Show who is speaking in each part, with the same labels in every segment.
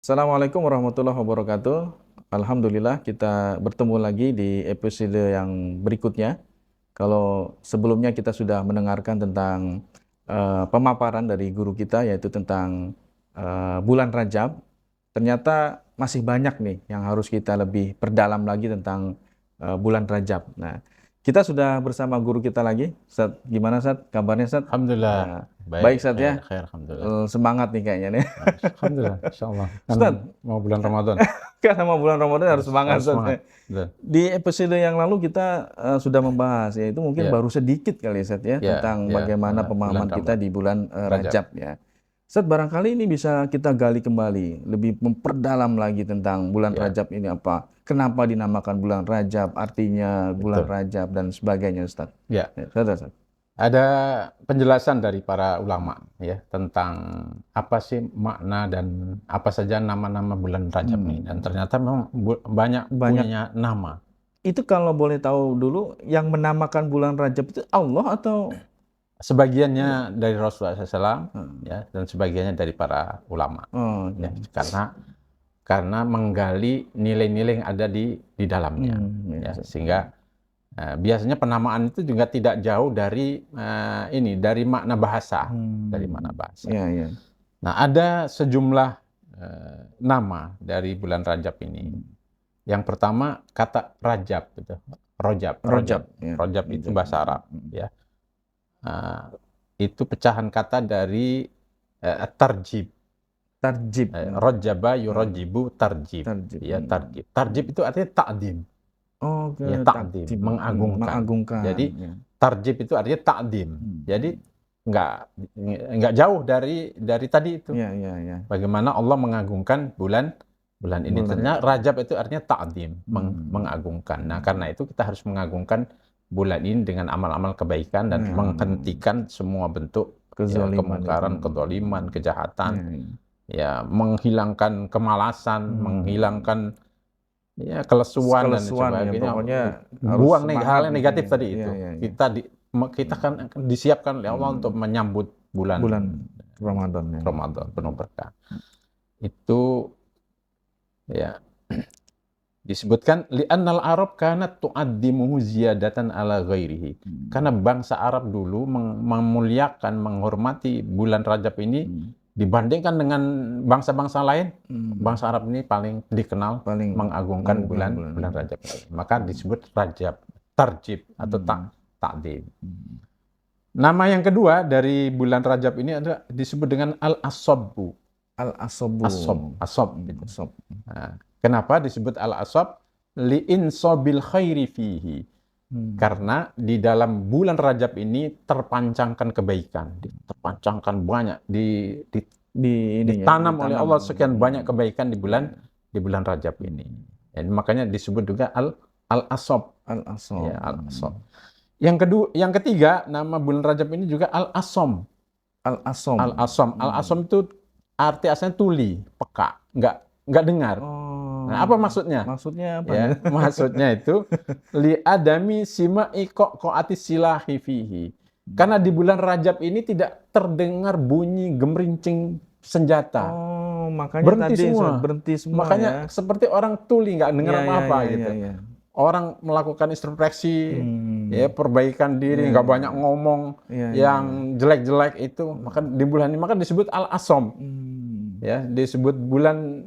Speaker 1: Assalamualaikum warahmatullahi wabarakatuh. Alhamdulillah kita bertemu lagi di episode yang berikutnya. Kalau sebelumnya kita sudah mendengarkan tentang pemaparan dari guru kita yaitu tentang bulan Rajab, ternyata masih banyak nih yang harus kita lebih perdalam lagi tentang bulan Rajab. Nah, kita sudah bersama guru kita lagi. Ustaz, gimana Ustaz? Kabarnya Ustaz?
Speaker 2: Alhamdulillah,
Speaker 1: Nah, baik
Speaker 2: baik,
Speaker 1: Ustaz ya.
Speaker 2: khair, alhamdulillah.
Speaker 1: Semangat nih kayaknya nih.
Speaker 2: Alhamdulillah, insyaallah. Kan
Speaker 1: Ustaz,
Speaker 2: mau bulan Ramadan,
Speaker 1: karena mau bulan Ramadan harus semangat
Speaker 2: harus
Speaker 1: Ustaz.
Speaker 2: semangat. Betul.
Speaker 1: Di episode yang lalu kita sudah membahas, yaitu mungkin
Speaker 2: Ya,
Speaker 1: baru sedikit kali Ustaz ya,
Speaker 2: ya,
Speaker 1: tentang
Speaker 2: ya,
Speaker 1: bagaimana
Speaker 2: bulan
Speaker 1: pemahaman kita di bulan
Speaker 2: Rajab.
Speaker 1: Rajab ya. Ustaz, barangkali ini bisa kita gali kembali, lebih memperdalam lagi tentang bulan
Speaker 2: Ya,
Speaker 1: Rajab ini apa, kenapa dinamakan bulan Rajab, artinya bulan
Speaker 2: betul.
Speaker 1: Rajab dan sebagainya Ustaz.
Speaker 2: Ya,
Speaker 1: Ya, Ustaz.
Speaker 2: ada penjelasan dari para ulama ya tentang apa sih makna dan apa saja nama-nama bulan Rajab ini. Dan ternyata memang banyak
Speaker 1: Banyak.
Speaker 2: punya nama.
Speaker 1: Itu kalau boleh tahu dulu, yang menamakan bulan Rajab itu Allah atau?
Speaker 2: Sebagiannya dari Rasulullah SAW ya, dan sebagiannya dari para ulama.
Speaker 1: Oh,
Speaker 2: Ya, karena menggali nilai-nilai yang ada di dalamnya, ya, sehingga biasanya penamaan itu juga tidak jauh dari dari makna bahasa, dari makna bahasa.
Speaker 1: ya, ya.
Speaker 2: Nah, ada sejumlah nama dari bulan Rajab ini. Yang pertama kata Rajab, gitu. Rojab,
Speaker 1: Ya.
Speaker 2: Rojab itu bahasa Arab, ya. Itu pecahan kata dari tarjib.
Speaker 1: Tarjib.
Speaker 2: Rojaba yurojibu tarjib.
Speaker 1: Tarjib.
Speaker 2: Ya, tarjib. Tarjib itu artinya ta'dim.
Speaker 1: Oh,
Speaker 2: Ya, ta'dim, mengagungkan. Jadi
Speaker 1: ya.
Speaker 2: tarjib itu artinya ta'dim. Jadi nggak jauh dari tadi itu.
Speaker 1: Ya, ya, ya.
Speaker 2: Bagaimana Allah mengagungkan bulan ini. Ternyata Rajab itu artinya ta'dim, mengagungkan. Nah, karena itu kita harus mengagungkan bulan ini dengan amal-amal kebaikan dan menghentikan semua bentuk kemungkaran, kezaliman, kejahatan. Ya, menghilangkan kemalasan, menghilangkan ya kelesuan dan sebagainya.
Speaker 1: Pokoknya
Speaker 2: buang hal yang negatif tadi itu.
Speaker 1: Ya.
Speaker 2: Kita kan disiapkan oleh Allah untuk menyambut bulan
Speaker 1: Ramadan.
Speaker 2: Ramadan penuh berkah. Itu ya disebutkan li'annal Arab kanat tu'addimuhu ziyadatan ala ghairihi. Karena bangsa Arab dulu memuliakan, menghormati bulan Rajab ini dibandingkan dengan bangsa-bangsa lain. Bangsa Arab ini paling dikenal mengagungkan bulan Rajab ini. Maka disebut Rajab, tarjib atau ta'dim. Nama yang kedua dari bulan Rajab ini adalah disebut dengan al-asobbu. Asob. Nah, kenapa disebut al-asob? Li'insobil khairi fihi. Karena di dalam bulan Rajab ini terpancangkan kebaikan, terpancangkan banyak, ditanam oleh Allah sekian banyak kebaikan di bulan Rajab ini. Dan makanya disebut juga al-asob. Ya, al-asob. Yang ketiga, nama bulan Rajab ini juga al-asom. Al-asom itu arti asalnya tuli, peka, nggak dengar. Nah, apa maksudnya?
Speaker 1: Maksudnya apa?
Speaker 2: Ya, maksudnya itu li adami sima'i qo'ati silahi fihi. Karena di bulan Rajab ini tidak terdengar bunyi gemerincing senjata.
Speaker 1: Oh, makanya
Speaker 2: berhenti semua. Makanya ya. Seperti orang tuli nggak dengar apa-apa gitu. Ya. Orang melakukan introspeksi, ya, perbaikan diri, nggak banyak ngomong yang jelek-jelek itu. Maka di bulan ini maka disebut al-asom. Ya, disebut bulan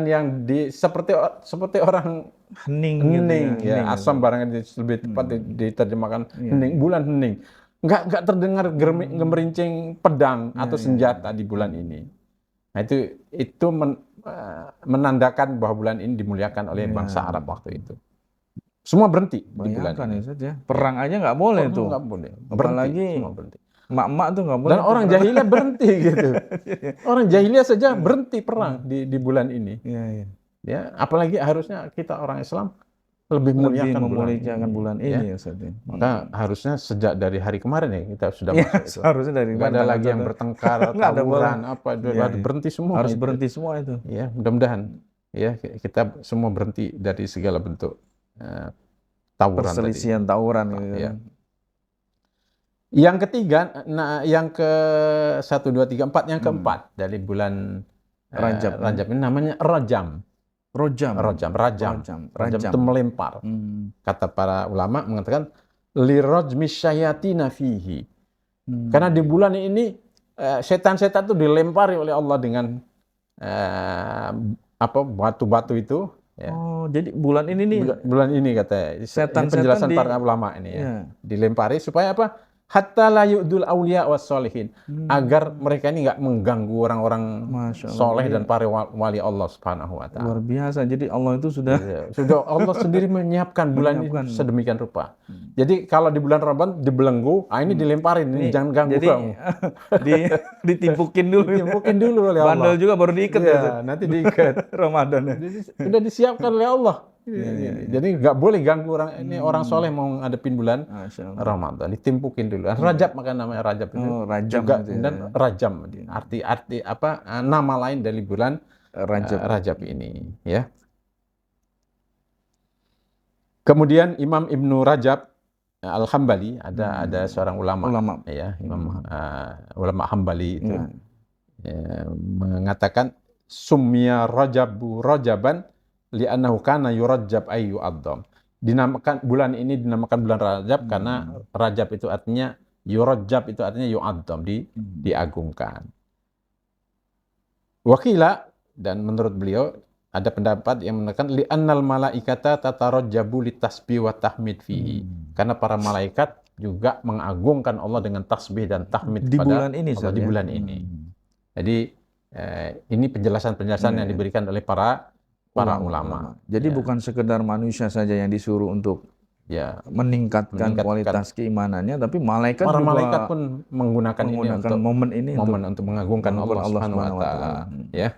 Speaker 2: yang seperti orang hening, ya, asam barangkali lebih tepat diterjemahkan hening, bulan hening. Nggak terdengar gemerincing pedang atau senjata di bulan ini. Nah, itu menandakan bahwa bulan ini dimuliakan oleh bangsa Arab waktu itu. Semua berhenti di bulan ini.
Speaker 1: Ya. Perang aja nggak boleh tuh.
Speaker 2: Nggak boleh.
Speaker 1: Apalagi
Speaker 2: semua berhenti.
Speaker 1: Mak-mak tuh nggak boleh.
Speaker 2: Dan orang jahiliyah berhenti gitu. Orang jahiliyah saja berhenti perang di bulan ini. Ya, apalagi harusnya kita orang Islam lebih memuliakan bulan ini. Ya. Maka harusnya sejak dari hari kemarin ya kita sudah masuk itu.
Speaker 1: Harusnya dari
Speaker 2: nggak ada lagi yang bertengkar, tawuran, berhenti semua.
Speaker 1: Harus berhenti semua itu.
Speaker 2: Ya, mudah-mudahan ya kita semua berhenti dari segala bentuk tawuran,
Speaker 1: perselisihan tawuran gitu.
Speaker 2: Ya. Yang ketiga, yang ke 1, 2, 3, 4, yang keempat dari bulan Rajab ini namanya rajam.
Speaker 1: Rojam.
Speaker 2: Rajam itu melempar. Kata para ulama mengatakan lirajmi syayatina fihi. Karena di bulan ini setan-setan itu dilempari oleh Allah dengan batu-batu itu. Ya.
Speaker 1: Oh, jadi bulan ini nih.
Speaker 2: Bulan ini katanya. Ini penjelasan para ulama ini ya. Dilempari supaya apa? Hatta la yu'dul awliya was solihin. Agar mereka ini nggak mengganggu orang-orang soleh dan para wali Allah Subhanahu wa taala.
Speaker 1: Luar biasa. Jadi Allah itu sudah
Speaker 2: Allah sendiri menyiapkan bulan ini sedemikian rupa. Jadi kalau di bulan Ramadan dibelenggu, ini dilemparin, ini jangan ganggu kamu.
Speaker 1: Ditimpukin dulu.
Speaker 2: Ditimpukin dulu oleh Allah.
Speaker 1: Bandel juga baru diikat
Speaker 2: ya. Nanti diikat
Speaker 1: Ramadan.
Speaker 2: Sudah disiapkan oleh Allah. Jadi nggak boleh ganggu orang ini, orang soleh mau ngadepin bulan Ramadan, ditimpukin dulu. Rajab, maka namanya Rajab itu
Speaker 1: rajam
Speaker 2: juga
Speaker 1: gitu ya.
Speaker 2: Dan rajam arti nama lain dari bulan Rajab ini ya. Kemudian Imam Ibnu Rajab Al-Hambali ada seorang ulama ya, ulama Hambali itu mengatakan sumya Rajabu Rajaban li'annahu kana yurajjab ay yu'addam. Dinamakan bulan ini dinamakan bulan Rajab karena Rajab itu artinya yurajjab, itu artinya yu'addam, diagungkan. Wakila, dan menurut beliau ada pendapat yang mengatakan li'annal malaikata tatarajjabu litasbih wa tahmid fihi. Karena para malaikat juga mengagungkan Allah dengan tasbih dan tahmid
Speaker 1: di
Speaker 2: pada
Speaker 1: bulan ini,
Speaker 2: Allah di bulan ini. Jadi ini penjelasan-penjelasan yang diberikan oleh para ulama.
Speaker 1: Jadi bukan sekedar manusia saja yang disuruh untuk meningkatkan kualitas keimanannya, tapi malaikat
Speaker 2: para
Speaker 1: juga
Speaker 2: malaikat pun menggunakan ini untuk
Speaker 1: momen
Speaker 2: untuk mengagungkan Allah Subhanahu wa taala. Ya.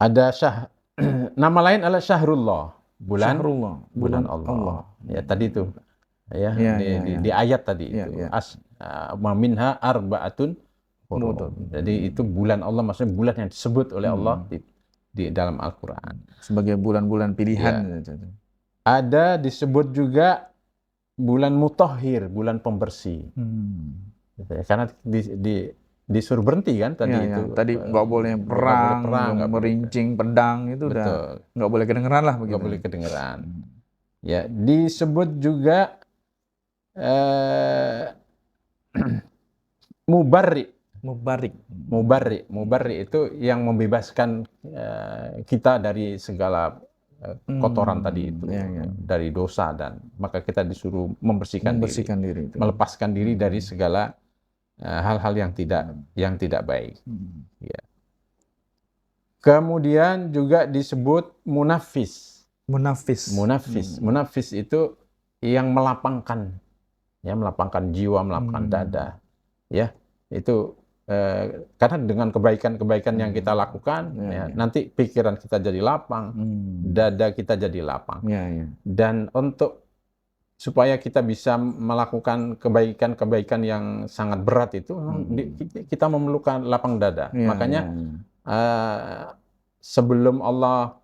Speaker 2: Ada nama lain adalah Syahrullah, bulan Allah. Ya tadi itu. Di ayat tadi itu. Minha arba'atun. Jadi itu bulan Allah, maksudnya bulan yang disebut oleh Allah di dalam Al-Quran
Speaker 1: sebagai bulan-bulan pilihan.
Speaker 2: Ada disebut juga bulan mutahhir, bulan pembersih. Karena disuruh berhenti kan tadi itu.
Speaker 1: Tadi nggak boleh perang, merincing pedang itu udah nggak boleh kedengeran lah begitu.
Speaker 2: Nggak boleh kedengeran. Ya, disebut juga Mubarri itu yang membebaskan kita dari segala kotoran tadi itu, dari dosa, dan maka kita disuruh membersihkan diri itu. Melepaskan diri dari segala hal-hal yang tidak baik. Ya. Kemudian juga disebut munafis. Munafis itu yang melapangkan, jiwa, melapangkan dada, ya itu. Karena dengan kebaikan-kebaikan yang kita lakukan, nanti pikiran kita jadi lapang, dada kita jadi lapang. Dan untuk supaya kita bisa melakukan kebaikan-kebaikan yang sangat berat itu, kita memerlukan lapang dada. Makanya sebelum Allah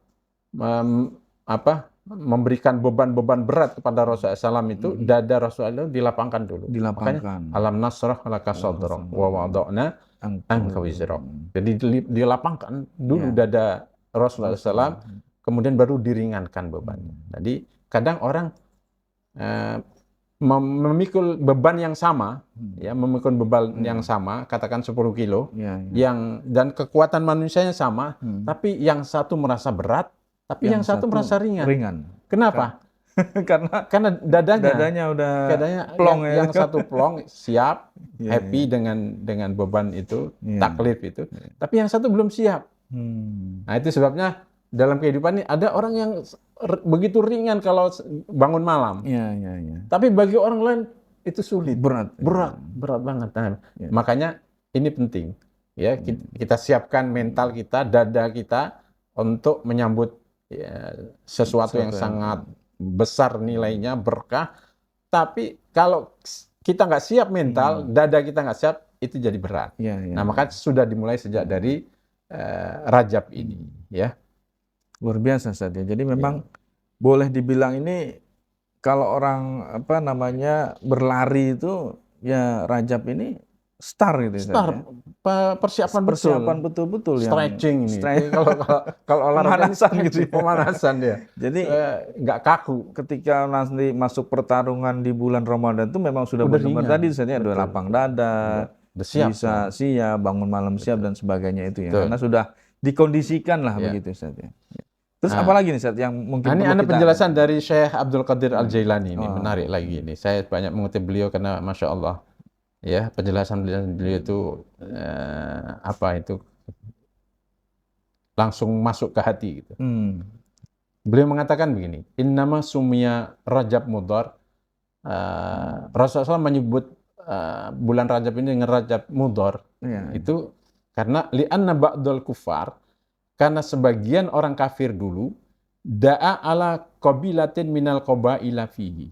Speaker 2: memberikan beban-beban berat kepada Rasulullah SAW itu, dada Rasulullah dilapangkan dulu. Makanya alam nasrah laka sadrak wa wada'na anka wizrak. Jadi dilapangkan dulu dada Rasulullah SAW, kemudian baru diringankan bebannya. Jadi kadang orang memikul beban yang sama, katakan 10 kilo, dan kekuatan manusianya sama, tapi yang satu merasa berat, tapi yang satu merasa ringan. Kenapa? Karena dadanya udah plong, yang satu plong, siap, happy dengan beban itu, taklif itu, tapi yang satu belum siap. Nah itu sebabnya dalam kehidupan ini ada orang yang begitu ringan kalau bangun malam, tapi bagi orang lain itu sulit, berat banget. Makanya ini penting, ya kita siapkan mental kita, dada kita untuk menyambut sesuatu yang sangat besar nilainya, berkah. Tapi kalau kita nggak siap mental, dada kita nggak siap, itu jadi berat. Nah maka sudah dimulai sejak dari Rajab ini, ya.
Speaker 1: Luar biasa, Ustaz, ya. Jadi memang boleh dibilang ini kalau orang berlari itu ya Rajab ini start gitu Ustaz,
Speaker 2: Start
Speaker 1: ya.
Speaker 2: persiapan
Speaker 1: Persiapan betul-betul yang
Speaker 2: stretching ini. Kalau olahraga
Speaker 1: pemanasan gitu ya.
Speaker 2: Pemanasan dia.
Speaker 1: Jadi
Speaker 2: nggak kaku.
Speaker 1: ketika nanti masuk pertarungan di bulan Ramadan itu memang sudah
Speaker 2: Udah
Speaker 1: benar
Speaker 2: ringan.
Speaker 1: tadi misalnya ada lapang dada,
Speaker 2: Udah siap,
Speaker 1: bisa siap, bangun malam siap dan sebagainya itu ya.
Speaker 2: Betul.
Speaker 1: Karena sudah dikondisikan lah
Speaker 2: Ya.
Speaker 1: begitu Ustaz ya. Terus apa lagi nih Ustaz yang mungkin
Speaker 2: Ini
Speaker 1: perlu
Speaker 2: ada
Speaker 1: kita
Speaker 2: penjelasan dari Syekh Abdul Qadir Al-Jailani ini menarik lagi ini. Saya banyak mengutip beliau karena Masya Allah ya penjelasan beliau itu apa itu langsung masuk ke hati gitu. Beliau mengatakan begini, innama sumya Rajab Mudhar, Rasulullah menyebut bulan Rajab ini dengan Rajab Mudhar itu karena li'anna ba'dul kufar, karena sebagian orang kafir dulu da'a ala qabilatin minal qabaila fihi.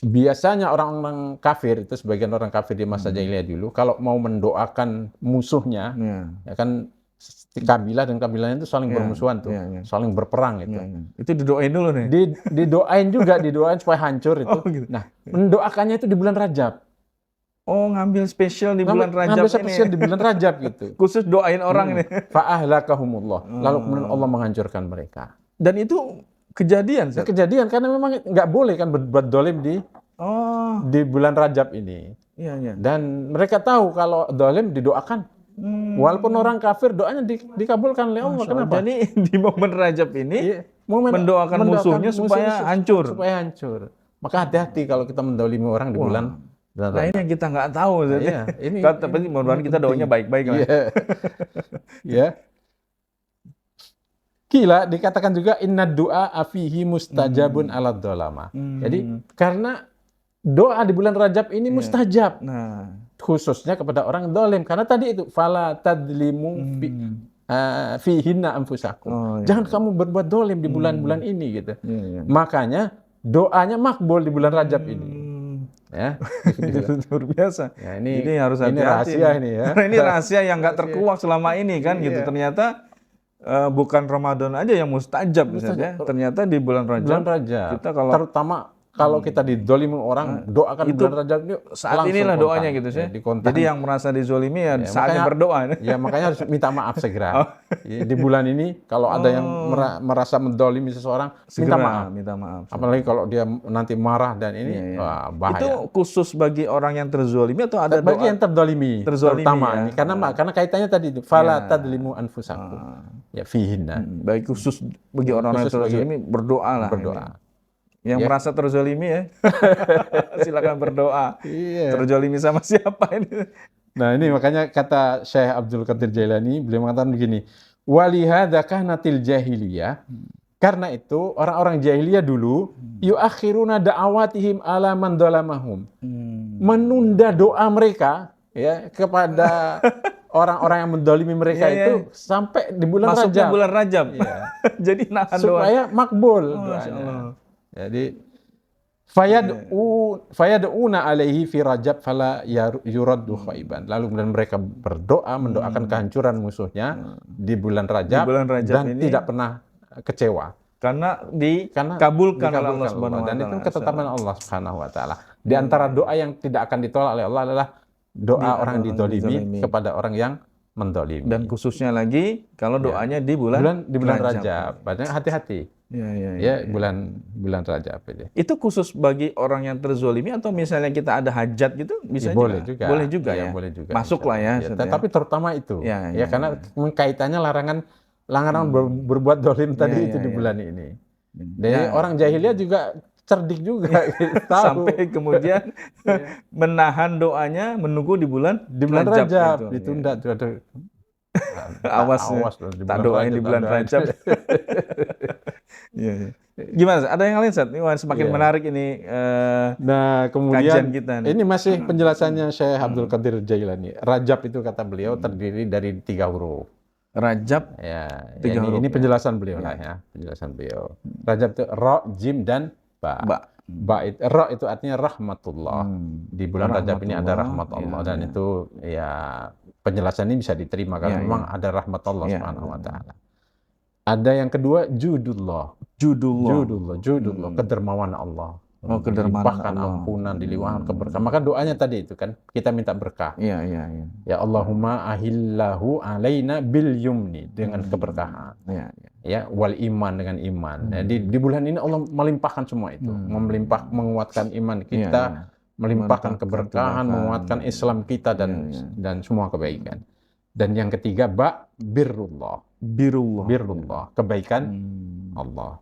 Speaker 2: Biasanya orang-orang kafir itu sebagian orang kafir di masa jahiliyah dulu kalau mau mendoakan musuhnya ya kan kabilah dan kabilahnya itu saling bermusuhan tuh, saling berperang itu.
Speaker 1: Itu didoain dulu nih.
Speaker 2: Didoain juga, didoain supaya hancur itu.
Speaker 1: Gitu.
Speaker 2: Nah, mendoakannya itu di bulan Rajab.
Speaker 1: Oh, ngambil spesial di bulan Rajab
Speaker 2: ngambil spesial di bulan Rajab gitu.
Speaker 1: Khusus doain orang ini.
Speaker 2: Fa'ahlakahumullah. Lalu kemudian Allah menghancurkan mereka.
Speaker 1: Dan itu kejadian,
Speaker 2: Ya, kejadian karena memang nggak boleh kan berbuat dolim di bulan Rajab ini.
Speaker 1: Iya.
Speaker 2: Dan mereka tahu kalau dolim didoakan. Walaupun orang kafir doanya dikabulkan oleh Allah. Kenapa?
Speaker 1: Jadi di momen Rajab ini mendoakan musuhnya supaya hancur.
Speaker 2: Supaya hancur. Maka hati-hati kalau kita mendolimi orang di bulan.
Speaker 1: Nah ini yang kita nggak tahu.
Speaker 2: Iya, ini
Speaker 1: tapi mudah-mudahan kita doanya baik-baik lah.
Speaker 2: Ya. Kila dikatakan juga inna du'a afihi mustajabun ala dhalama. Jadi karena doa di bulan Rajab ini mustajab.
Speaker 1: Nah,
Speaker 2: khususnya kepada orang dolim. Karena tadi itu fala tadlimu fihinna anfusakum. Jangan kamu berbuat dolim di bulan-bulan ini gitu. Makanya doanya makbul di bulan Rajab ini. Ya,
Speaker 1: luar biasa.
Speaker 2: Ya,
Speaker 1: ini harus hati-hati.
Speaker 2: Ini rahasia ini ya.
Speaker 1: Karena ini rahasia yang nggak terkuak selama ini kan gitu. Ternyata bukan Ramadan aja yang mustajab misalnya. Ternyata di bulan Rajab kita
Speaker 2: terutama kalau kita didolimi orang doakan di bulan Rajab ini
Speaker 1: saat inilah doanya gitu sih. Jadi yang merasa dizolimi ya saatnya berdoa.
Speaker 2: Ya makanya harus minta maaf segera. Di bulan ini kalau ada yang merasa mendolimi seseorang minta maaf. Apalagi kalau dia nanti marah dan ini bahaya.
Speaker 1: Itu khusus bagi orang yang terzolimi atau ada
Speaker 2: bagi yang terzolimi terutama ini karena kaitannya tadi itu fala tadlimu anfusakum. Ya fihinna.
Speaker 1: Baik khusus bagi orang-orang yang terzolimi berdoa lah. Yang merasa terzolimi ya, silakan berdoa. Terzolimi sama siapa ini?
Speaker 2: Nah ini makanya kata Syekh Abdul Qadir Jailani, beliau mengatakan begini, walihada kahnatil jahiliyah, karena itu orang-orang jahiliyah dulu, yuakhiruna da'awatihim ala man dhalamahum, menunda doa mereka ya kepada orang-orang yang mendolimi mereka itu sampai di bulan Rajab.
Speaker 1: Masuknya bulan Rajab. Jadi nahan doa.
Speaker 2: Supaya makbul doanya. Jadi fayad'una alaihi fi Rajab fala yuraddu khaiban. Lalu kemudian mereka berdoa mendoakan kehancuran musuhnya di bulan Rajab, dan ini tidak pernah kecewa.
Speaker 1: Karena dikabulkan oleh Allah Subhanahu wa taala.
Speaker 2: Dan itu ketetapan Allah Subhanahu wa taala. Di antara doa yang tidak akan ditolak oleh Allah adalah doa orang didolimi kepada orang yang mendolimi.
Speaker 1: Dan khususnya lagi kalau doanya di bulan
Speaker 2: Rajab. Banyak hati-hati. Ya bulan Rajab aja.
Speaker 1: Itu khusus bagi orang yang terzolimi atau misalnya kita ada hajat gitu bisa
Speaker 2: boleh juga.
Speaker 1: Boleh juga ya.
Speaker 2: Boleh juga.
Speaker 1: Masuk lah ya.
Speaker 2: Tapi terutama itu. Karena kaitannya larangan berbuat dolim tadi itu di bulan ini. Dan orang jahiliyah juga cerdik juga.
Speaker 1: Sampai kemudian menahan doanya menunggu di bulan
Speaker 2: Rajab. Ditunda.
Speaker 1: Awas tak doain di bulan Rajab. Gimana? Ada yang lain, Ustaz? Ini semakin menarik ini.
Speaker 2: Nah, kemudian
Speaker 1: kita
Speaker 2: ini masih penjelasannya Syekh Abdul Qadir Jailani. Rajab itu kata beliau terdiri dari 3 huruf.
Speaker 1: Rajab.
Speaker 2: Ini penjelasan beliau lah ya, penjelasan beliau. Rajab itu ra, jim dan ba. Ra itu artinya rahmatullah. Di bulan Rajab ini ada rahmat Allah dan itu ya penjelasan ini bisa diterima karena memang ada rahmat Allah Subhanahu wa taala. Ada yang kedua judullah, kedermawan Allah.
Speaker 1: Oh, kedermawanan
Speaker 2: dilimpahkan
Speaker 1: Allah.
Speaker 2: ampunan, dilimpahkan keberkahan. Maka doanya tadi itu kan, kita minta berkah.
Speaker 1: Iya, iya, iya.
Speaker 2: Ya Allahumma ahillahu alaina bil yumni, dengan keberkahan.
Speaker 1: Iya, iya.
Speaker 2: Ya, wal iman, dengan iman. Ya, di bulan ini Allah melimpahkan semua itu. Menguatkan iman kita,
Speaker 1: Iya, iya.
Speaker 2: melimpahkan
Speaker 1: Melimpahkan
Speaker 2: keberkahan, menguatkan Islam kita dan semua kebaikan. Dan yang ketiga, birrullah. Birrullah, kebaikan Allah.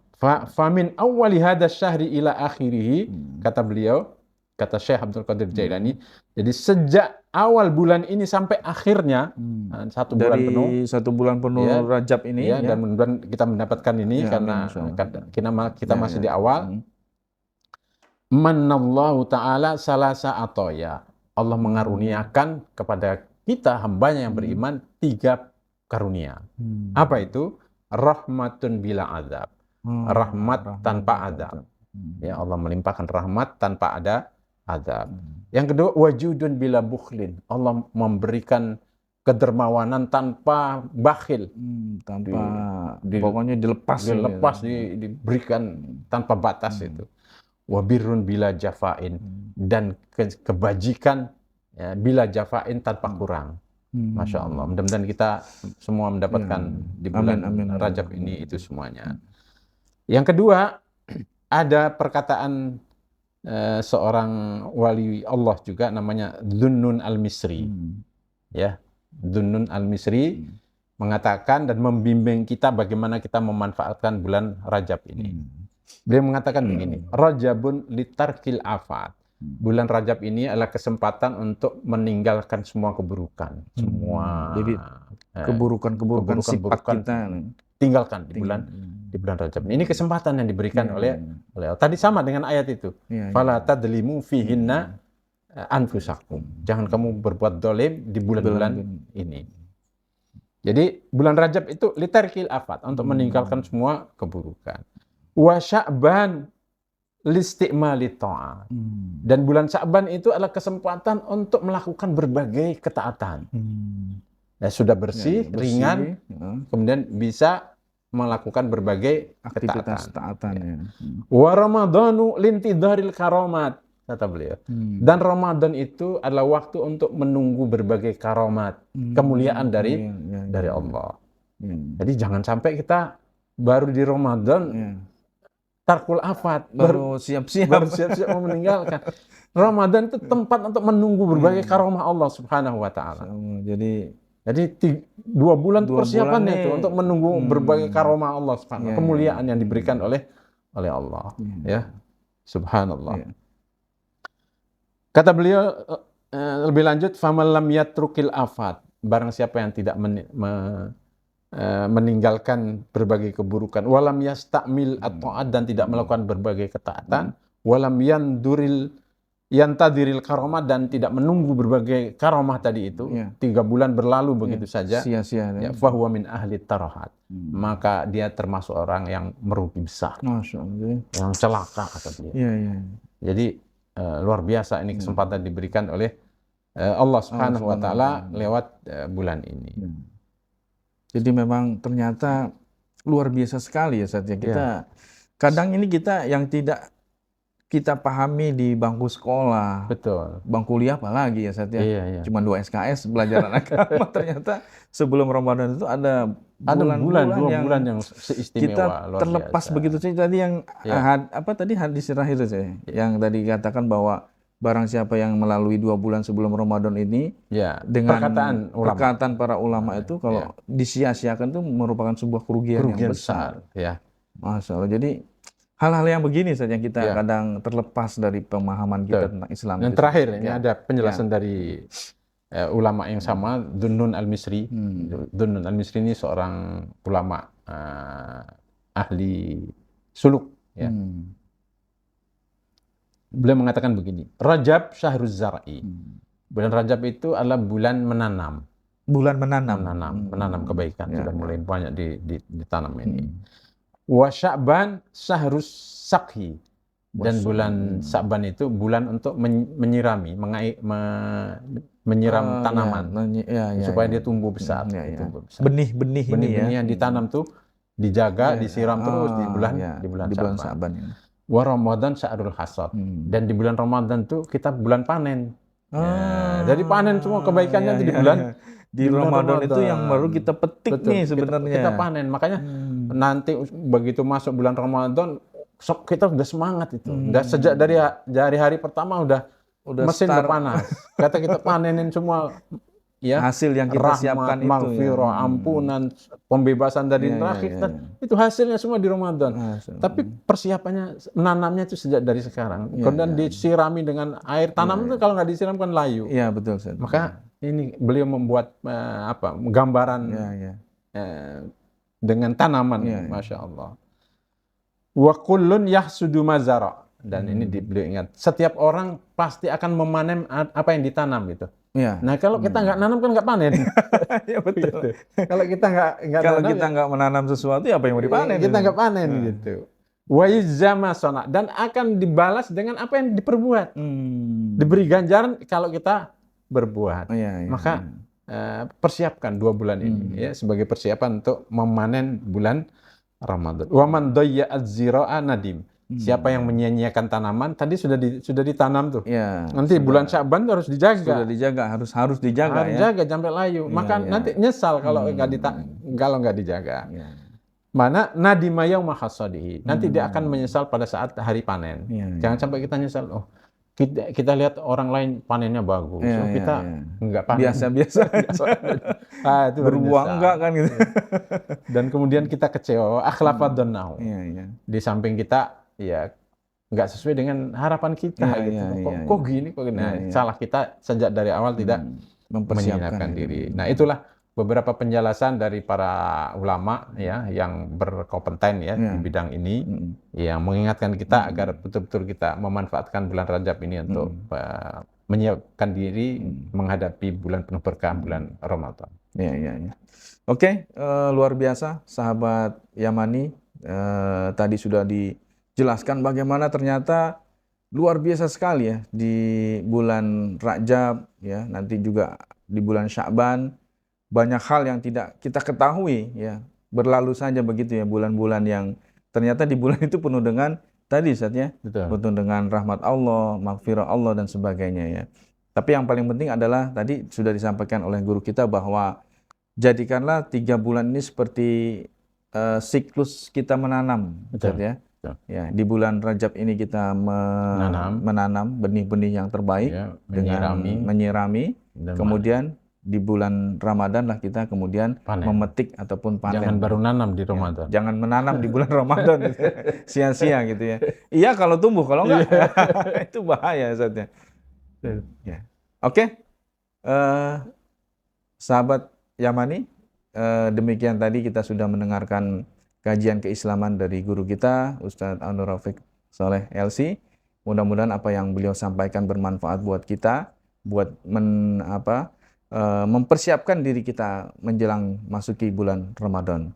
Speaker 2: Famin awwali hadha syahri ila akhirih, kata beliau, kata Syekh Abdul Qadir Jailani, jadi sejak awal bulan ini sampai akhirnya, 1 bulan penuh.
Speaker 1: Dari 1 bulan penuh
Speaker 2: Ya,
Speaker 1: Rajab ini,
Speaker 2: ya, dan mudah-mudahan kita mendapatkan ini,
Speaker 1: Ya,
Speaker 2: karena
Speaker 1: amin,
Speaker 2: kita masih di awal. Manallahu ta'ala salasa atoya. Allah mengaruniakan kepada kita, hambanya yang beriman, 3 karunia. Apa itu? Rahmatun bila azab. Rahmat tanpa azab. Ya, Allah melimpahkan rahmat tanpa ada azab. Yang kedua, wajudun bila bukhlin. Allah memberikan kedermawanan tanpa bakhil.
Speaker 1: Pokoknya dilepas,
Speaker 2: diberikan tanpa batas itu. Wabirrun bila jafain, dan kebajikan, ya, bila jafain tanpa kurang. Masya Allah. Mudah-mudahan kita semua mendapatkan di bulan Rajab ini itu semuanya. Yang kedua, ada perkataan seorang wali Allah juga, namanya Dhunnun al-Misri. Ya, Dhunnun al-Misri mengatakan dan membimbing kita bagaimana kita memanfaatkan bulan Rajab ini. Beliau mengatakan begini, Rajabun litarkil afat. Bulan Rajab ini adalah kesempatan untuk meninggalkan semua keburukan.
Speaker 1: Jadi keburukan sifat kita
Speaker 2: tinggalkan di bulan Rajab. Ini kesempatan yang diberikan oleh tadi sama dengan ayat itu. Fala tadlimu fihinna anfusakum. Jangan kamu berbuat dolim di bulan-bulan ini. Jadi bulan Rajab itu litarkil afat, untuk meninggalkan semua keburukan. Wa Sya'ban listi'mali ta'at. Dan bulan Sya'ban itu adalah kesempatan untuk melakukan berbagai ketaatan. Nah, sudah bersih, ringan, kemudian bisa melakukan berbagai
Speaker 1: aktivitas ketaatan.
Speaker 2: Wa Ramadhanu lintidaril karamat, kata beliau. Dan Ramadan itu adalah waktu untuk menunggu berbagai karamat, kemuliaan dari Allah. Jadi jangan sampai kita baru di Ramadan tarkul afat,
Speaker 1: baru siap-siap
Speaker 2: mau meninggalkan. Ramadan itu tempat untuk menunggu berbagai karamah Allah Subhanahu wa taala. Jadi 2 bulan persiapannya itu untuk menunggu berbagai karamah Allah Subhanahu, kemuliaan yang diberikan oleh Allah. Ya. Subhanallah. Kata beliau lebih lanjut, faman lam yatrukil afat, barang siapa yang tidak meninggalkan berbagai keburukan, walam yastamil at-ta'at, dan tidak melakukan berbagai ketaatan, walam yantadiril karamah, dan tidak menunggu berbagai karamah tadi itu, 3 bulan berlalu begitu saja,
Speaker 1: sia-sia,
Speaker 2: fahuwa min ahli tarahat, maka dia termasuk orang yang merugi besar, yang celaka, kata dia. Jadi luar biasa ini kesempatan diberikan oleh Allah Subhanahu wa taala lewat bulan ini.
Speaker 1: Jadi memang ternyata luar biasa sekali ya Ustaz ya. Kadang ini kita yang tidak kita pahami di bangku sekolah,
Speaker 2: betul,
Speaker 1: bangku kuliah apalagi ya Ustaz ya. Cuma 2 SKS belajar agama. Ternyata sebelum Ramadan itu ada bulan-bulan yang
Speaker 2: seistimewa,
Speaker 1: kita terlepas biasa. Begitu saja. Tadi yang tadi hadis terakhir saya yang tadi katakan bahwa barang siapa yang melalui 2 bulan sebelum Ramadan ini, dengan perkataan para ulama itu, kalau disia-siakan itu merupakan sebuah kerugian yang besar. Masya Allah. Jadi hal-hal yang begini saja yang kita kadang terlepas dari pemahaman kita tentang Islam.
Speaker 2: Yang terakhir ini ada penjelasan dari ulama yang sama, Dhunnun al-Misri. Dhunnun al-Misri ini seorang ulama ahli suluk. Beliau mengatakan begini, Rajab syahruz zar'i. Bulan Rajab itu adalah bulan menanam. Menanam kebaikan. Sudah mulai banyak ditanam ini. Wa Sya'ban syahrus sakhi. Dan bulan Sya'ban itu bulan untuk menyirami, menyiram tanaman supaya dia tumbuh besar.
Speaker 1: Benih-benih
Speaker 2: yang ditanam tuh dijaga, disiram terus di bulan Sya'ban. Wa Ramadan syahrul hasad. Dan di bulan Ramadan tuh kita bulan panen. Jadi panen semua kebaikannya di bulan
Speaker 1: di Ramadan itu yang baru kita petik. Betul, nih sebenarnya.
Speaker 2: Kita panen. Makanya nanti begitu masuk bulan Ramadan kita udah semangat itu. Udah sejak dari hari pertama udah mesin udah panas. Kita panenin semua ya,
Speaker 1: hasil yang kita
Speaker 2: rahmat,
Speaker 1: siapkan itu
Speaker 2: maghfirah, ampunan, pembebasan dari neraka, itu hasilnya semua di Ramadan. Tapi persiapannya, menanamnya itu sejak dari sekarang. Kemudian disirami dengan air tanam itu kalau nggak disiram kan layu.
Speaker 1: Iya betul.
Speaker 2: Maka ini beliau membuat gambaran dengan tanaman, masya Allah. Wa kullun yahsudu mazara. Dan ini beliau ingat, setiap orang pasti akan memanen apa yang ditanam gitu. Nah kalau kita nggak nanam kan nggak panen.
Speaker 1: Ya betul.
Speaker 2: Kalau kita nggak
Speaker 1: menanam sesuatu, apa yang mau dipanen?
Speaker 2: Kita nggak panen gitu. Wa yuzama sona, dan akan dibalas dengan apa yang diperbuat. Diberi ganjaran kalau kita berbuat. Maka persiapkan 2 bulan ini ya sebagai persiapan untuk memanen bulan Ramadan. Wa man dayya az-zira'a nadim. Siapa yang menyia-nyiakan tanaman tadi sudah ditanam tuh. Nanti bulan Sya'ban harus dijaga.
Speaker 1: Sudah dijaga, harus dijaga.
Speaker 2: Harus jaga sampai layu. Maka nanti nyesal kalau nggak dijaga. Mana nadima yauma hasadihi. Nanti dia akan menyesal pada saat hari panen. Jangan sampai kita nyesal. Oh, kita lihat orang lain panennya bagus. Kita nggak panen.
Speaker 1: Biasa-biasa.
Speaker 2: Itu
Speaker 1: berbuah enggak kan gitu.
Speaker 2: Dan kemudian kita kecewa. Akhlafadonnahu. Di samping kita nggak sesuai dengan harapan kita gitu. Kok gini. Salah kita sejak dari awal tidak mempersiapkan diri. Nah itulah beberapa penjelasan dari para ulama yang berkompeten di bidang ini yang mengingatkan kita agar betul-betul kita memanfaatkan bulan Rajab ini untuk menyiapkan diri menghadapi bulan penuh berkah, bulan Ramadan.
Speaker 1: Oke, luar biasa sahabat Yamani. Tadi sudah dijelaskan bagaimana ternyata luar biasa sekali ya di bulan Rajab nanti juga di bulan Sya'ban banyak hal yang tidak kita ketahui berlalu saja begitu bulan-bulan yang ternyata di bulan itu penuh dengan tadi penuh dengan rahmat Allah, maghfirah Allah dan sebagainya Tapi yang paling penting adalah tadi sudah disampaikan oleh guru kita bahwa jadikanlah 3 bulan ini seperti siklus kita menanam, di bulan Rajab ini kita menanam benih-benih yang terbaik dengan menyirami, kemudian di bulan Ramadan lah kita kemudian memetik ataupun panen.
Speaker 2: Jangan baru nanam di Ramadan.
Speaker 1: Jangan menanam di bulan Ramadan sia-sia gitu Iya kalau tumbuh, kalau enggak itu bahaya Ustaz Oke. Sahabat Yamani, demikian tadi kita sudah mendengarkan kajian keislaman dari guru kita Ustadz Anur Rafiq Soleh LC. Mudah-mudahan apa yang beliau sampaikan bermanfaat buat kita, buat mempersiapkan diri kita menjelang masuki bulan Ramadan.